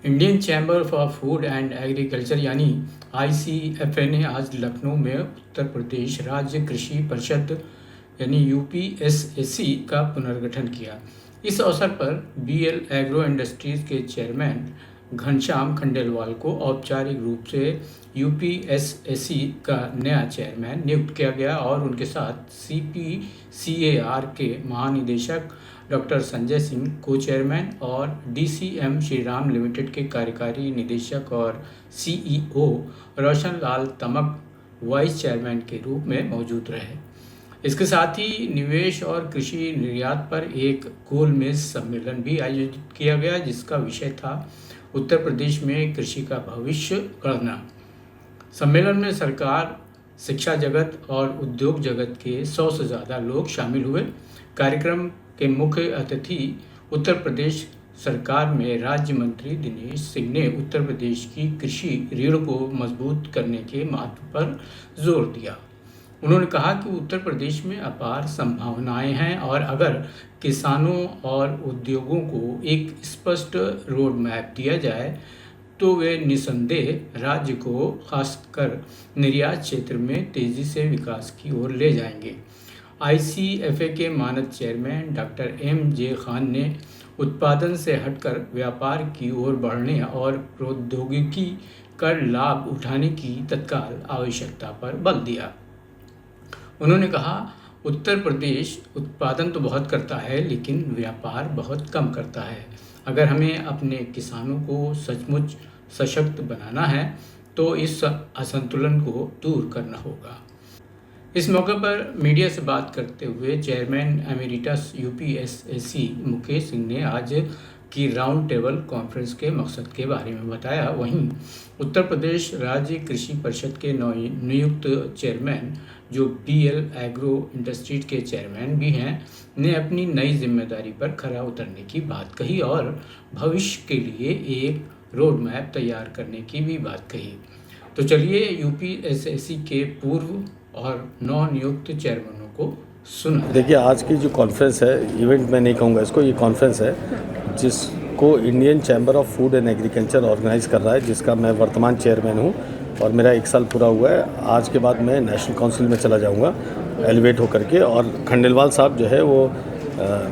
Indian chamber for food and agriculture यानी ICFA ने आज लखनऊ में उत्तर प्रदेश राज्य कृषि परिषद यानी UPSAC का पुनर्गठन किया। इस अवसर पर BL एग्रो इंडस्ट्रीज के चेयरमैन घनश्याम खंडेलवाल को औपचारिक रूप से UPSAC का नया चेयरमैन नियुक्त किया गया और उनके साथ CPCAR के महानिदेशक डॉक्टर संजय सिंह को चेयरमैन और DCM श्रीराम लिमिटेड के कार्यकारी निदेशक और CEO Roshan Lal तमक vice chairman के रूप में मौजूद रहे। इसके साथ ही निवेश और कृषि निर्यात पर एक गोलमेज सम्मेलन भी आयोजित किया गया, जिसका विषय था उत्तर प्रदेश में कृषि का भविष्य गढ़ना। सम्मेलन में सरकार, शिक्षा जगत और उद्योग जगत के 100 से ज़्यादा लोग शामिल हुए। कार्यक्रम के मुख्य अतिथि उत्तर प्रदेश सरकार में राज्य मंत्री दिनेश सिंह ने उत्तर प्रदेश की कृषि रीढ़ को मजबूत करने के महत्व पर जोर दिया। उन्होंने कहा कि उत्तर प्रदेश में अपार संभावनाएं हैं और अगर किसानों और उद्योगों को एक स्पष्ट रोड मैप दिया जाए तो वे निसंदेह राज्य को खासकर निर्यात क्षेत्र में तेजी से विकास की ओर ले जाएंगे। ICFA के मानद चेयरमैन डॉक्टर MJ खान ने उत्पादन से हटकर व्यापार की ओर बढ़ने और प्रौद्योगिकी कर लाभ उठाने की तत्काल आवश्यकता पर बल दिया। उन्होंने कहा, उत्तर प्रदेश उत्पादन तो बहुत करता है लेकिन व्यापार बहुत कम करता है। अगर हमें अपने किसानों को सचमुच सशक्त बनाना है तो इस असंतुलन को दूर करना होगा। इस मौके पर मीडिया से बात करते हुए chairman emeritus UPSAC Mukesh Singh ने आज की राउंड टेबल कॉन्फ्रेंस के मकसद के बारे में बताया। वहीं उत्तर प्रदेश राज्य कृषि परिषद के नियुक्त चेयरमैन जो BL एग्रो इंडस्ट्रीज के चेयरमैन भी हैं ने अपनी नई जिम्मेदारी पर खरा उतरने की बात कही और भविष्य के लिए एक रोड मैप तैयार करने की भी बात कही। तो चलिए UPSAC के पूर्व और नवनियुक्त चेयरमैनों को सुना। देखिए, आज की जो कॉन्फ्रेंस है, इवेंट मैं नहीं कहूँगा इसको, ये कॉन्फ्रेंस है जिसको Indian chamber of food and agriculture organise कर रहा है, जिसका मैं वर्तमान चेयरमैन हूँ और मेरा 1 साल पूरा हुआ है। आज के बाद मैं नेशनल काउंसिल में चला जाऊँगा एलिवेट होकर के, और खंडेलवाल साहब जो है वो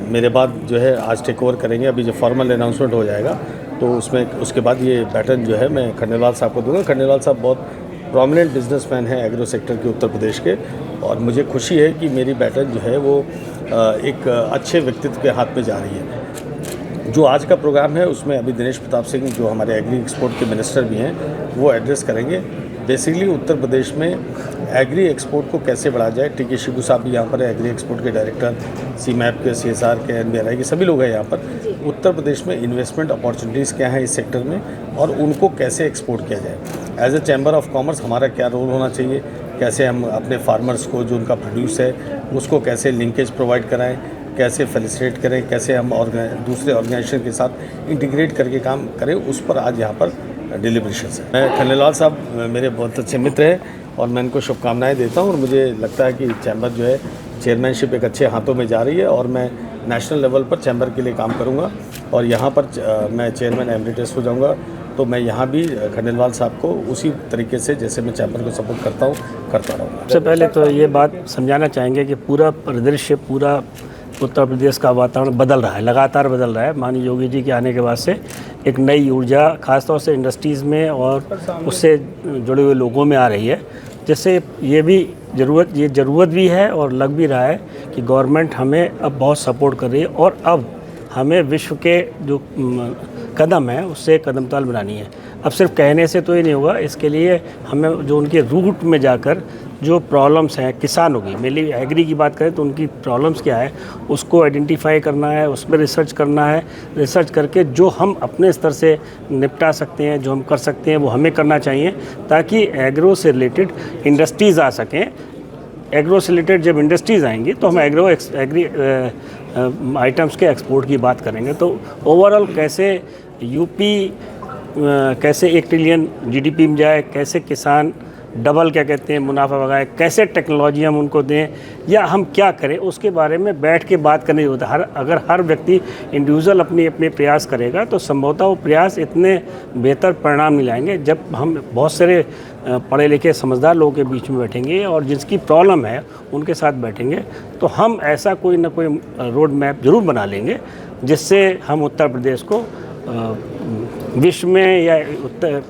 मेरे बाद जो है आज टेक ओवर करेंगे। अभी जो फॉर्मल अनाउंसमेंट हो जाएगा तो उसके बाद ये बैटन जो है मैं खंडेलवाल साहब को दूँगा। खंडेलवाल साहब बहुत प्रोमिनेंट बिजनेसमैन है एग्रो सेक्टर के उत्तर प्रदेश के, और मुझे खुशी है कि मेरी बैटन जो है वो एक अच्छे व्यक्तित्व के हाथ में जा रही है। जो आज का प्रोग्राम है उसमें अभी दिनेश प्रताप सिंह जो हमारे एग्री एक्सपोर्ट के मिनिस्टर भी हैं वो एड्रेस करेंगे। बेसिकली उत्तर प्रदेश में एग्री एक्सपोर्ट को कैसे बढ़ाया जाए। TK शिबू साहब भी यहाँ पर है, एग्री एक्सपोर्ट के डायरेक्टर, CMAP के, CSR के, NBRI के सभी लोग हैं यहाँ पर। उत्तर प्रदेश में इन्वेस्टमेंट अपॉर्चुनिटीज़ क्या हैं इस सेक्टर में और उनको कैसे एक्सपोर्ट किया जाए। As a chamber of commerce हमारा क्या रोल होना चाहिए, कैसे हम अपने फार्मर्स को जो उनका प्रोड्यूस है उसको कैसे लिंकेज प्रोवाइड कराएं, कैसे फैसिलिटेट करें, कैसे हम दूसरे ऑर्गेनाइजेशन के साथ इंटीग्रेट करके काम करें, उस पर आज यहाँ पर डिलिब्रेशंस है। मैं खंडेलवाल साहब मेरे बहुत अच्छे मित्र हैं और मैं इनको शुभकामनाएं देता हूं और मुझे लगता है कि चैम्बर जो है चेयरमैनशिप एक अच्छे हाथों में जा रही है और मैं नेशनल लेवल पर चैम्बर के लिए काम करूंगा और यहाँ पर मैं चेयरमैन एमरिटस हो जाऊंगा। तो मैं यहाँ भी खंडेलवाल साहब को उसी तरीके से जैसे मैं चैम्बर को सपोर्ट करता हूँ करता रहूँगा। सबसे पहले तो ये बात समझाना चाहेंगे कि पूरा परिदृश्य, पूरा उत्तर प्रदेश का वातावरण बदल रहा है, लगातार बदल रहा है। माननीय योगी जी के आने के बाद से एक नई ऊर्जा खासतौर से इंडस्ट्रीज़ में और उससे जुड़े हुए लोगों में आ रही है, जिससे ये भी ज़रूरत भी है और लग भी रहा है कि गवर्नमेंट हमें अब बहुत सपोर्ट कर रही है और अब हमें विश्व के जो कदम है उससे कदमताल बनानी है। अब सिर्फ कहने से तो ही नहीं होगा, इसके लिए हमें जो उनके रूट में जाकर जो प्रॉब्लम्स हैं किसानों की, मेनली एग्री की बात करें तो उनकी प्रॉब्लम्स क्या है उसको आइडेंटिफाई करना है, उस पर रिसर्च करना है। रिसर्च करके जो हम अपने स्तर से निपटा सकते हैं, जो हम कर सकते हैं वो हमें करना चाहिए, ताकि एग्रो से रिलेटेड इंडस्ट्रीज़ आ सकें। एग्रो से रिलेटेड जब इंडस्ट्रीज़ आएंगी तो हम एग्री आइटम्स के एक्सपोर्ट की बात करेंगे। तो ओवरऑल कैसे यूपी कैसे 1 ट्रिलियन GDP में जाए, कैसे किसान डबल क्या कहते हैं मुनाफा वगैरह, कैसे टेक्नोलॉजी हम उनको दें या हम क्या करें, उसके बारे में बैठ के बात करनी होती है। अगर हर व्यक्ति इंडिविजुअल अपने अपने प्रयास करेगा तो संभवतः वो प्रयास इतने बेहतर परिणाम नहीं लाएंगे। जब हम बहुत सारे पढ़े लिखे समझदार लोगों के बीच में बैठेंगे और जिसकी प्रॉब्लम है उनके साथ बैठेंगे तो हम ऐसा कोई ना कोई रोड मैप जरूर बना लेंगे जिससे हम उत्तर प्रदेश को विश्व में या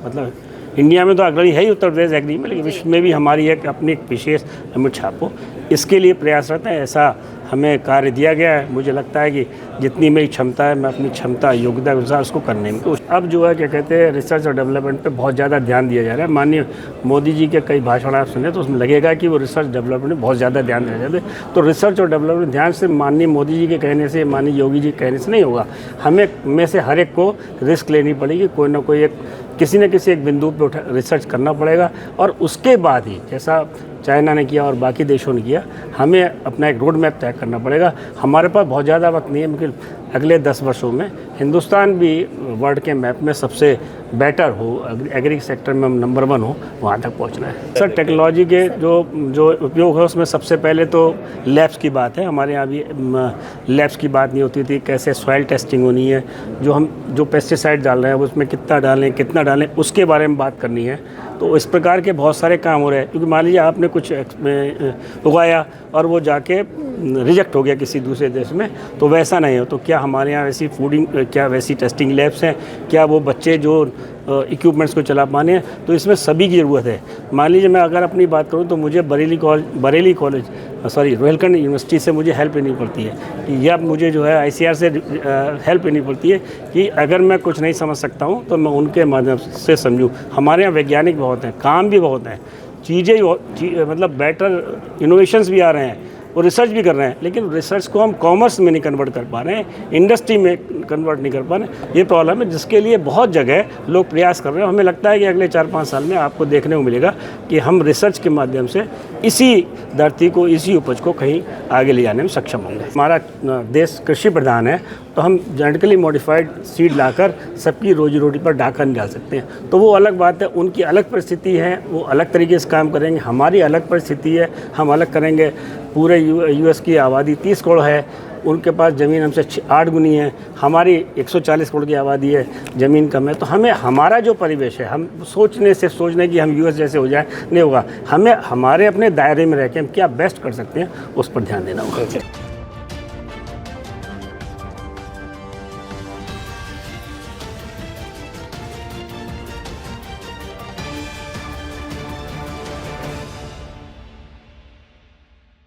मतलब इंडिया में तो अग्रणी है ही उत्तर प्रदेश एग्री में, लेकिन विश्व में भी हमारी एक अपनी एक विशेष अमिट छाप हो, इसके लिए प्रयासरत है। ऐसा हमें कार्य दिया गया है। मुझे लगता है कि जितनी मेरी क्षमता है मैं अपनी क्षमता योग्यता के अनुसार उसको करने में अब जो है क्या कहते हैं रिसर्च और डेवलपमेंट पे बहुत ज़्यादा ध्यान दिया जा रहा है। माननीय मोदी जी के कई भाषण आप सुने तो उसमें लगेगा कि वो रिसर्च डेवलपमेंट में बहुत ज़्यादा ध्यान दिया जाता है। तो रिसर्च और डेवलपमेंट ध्यान से माननीय मोदी जी के कहने से, माननीय योगी जी के कहने से नहीं होगा। हमें में से हर एक को रिस्क लेनी पड़ेगी, कोई ना कोई एक किसी न किसी एक बिंदु पे रिसर्च करना पड़ेगा और उसके बाद ही जैसा चाइना ने किया और बाकी देशों ने किया, हमें अपना एक रोड मैप तय करना पड़ेगा। हमारे पास बहुत ज़्यादा वक्त नहीं है, लेकिन अगले 10 वर्षों में हिंदुस्तान भी वर्ल्ड के मैप में सबसे बेटर हो, एग्री सेक्टर में हम नंबर 1 हो, वहाँ तक पहुँचना है। सर टेक्नोलॉजी के जो उपयोग है उसमें सबसे पहले तो लैब्स की बात है। हमारे यहाँ भी लैब्स की बात नहीं होती थी, कैसे सॉइल टेस्टिंग होनी है, जो पेस्टिसाइड डाल रहे हैं उसमें कितना डालें उसके बारे में बात करनी है। तो इस प्रकार के बहुत सारे काम हो रहे हैं, क्योंकि मान लीजिए आपने कुछ उगाया और वो जाके रिजेक्ट हो गया किसी दूसरे देश में, तो वैसा नहीं हो। तो क्या हमारे यहाँ वैसी क्या वैसी टेस्टिंग लैब्स हैं, क्या वो बच्चे जो इक्विपमेंट्स को चला पाने हैं, तो इसमें सभी की ज़रूरत है। मान लीजिए मैं अगर अपनी बात करूं तो मुझे रोहिलखंड यूनिवर्सिटी से मुझे हेल्प लेनी पड़ती है या मुझे जो है ICAR से हेल्प लेनी पड़ती है कि अगर मैं कुछ नहीं समझ सकता हूं तो मैं उनके माध्यम से समझूं। हमारे यहाँ वैज्ञानिक बहुत हैं, काम भी बहुत हैं, मतलब बेटर इनोवेशंस भी आ रहे हैं और रिसर्च भी कर रहे हैं, लेकिन रिसर्च को हम कॉमर्स में नहीं कन्वर्ट कर पा रहे हैं, इंडस्ट्री में कन्वर्ट नहीं कर पा रहे हैं। ये प्रॉब्लम है जिसके लिए बहुत जगह लोग प्रयास कर रहे हैं। हमें लगता है कि अगले 4-5 साल में आपको देखने को मिलेगा कि हम रिसर्च के माध्यम से इसी धरती को, इसी उपज को कहीं आगे ले जाने में सक्षम होंगे। हमारा देश कृषि प्रधान है, तो हम जेनेटिकली मॉडिफाइड सीड लाकर सबकी रोजी रोटी पर डाका नहीं डाल सकते हैं। तो वो अलग बात है, उनकी अलग परिस्थिति है, वो अलग तरीके से काम करेंगे। हमारी अलग परिस्थिति है, हम अलग करेंगे। पूरे US की आबादी 30 करोड़ है, उनके पास ज़मीन हमसे 8 गुनी है, हमारी 140 करोड़ की आबादी है, ज़मीन कम है। तो हमें हमारा जो परिवेश है, हम सोचने कि हम US जैसे हो जाए नहीं होगा। हमें हमारे अपने दायरे में रह के हम क्या बेस्ट कर सकते हैं उस पर ध्यान देना होगा।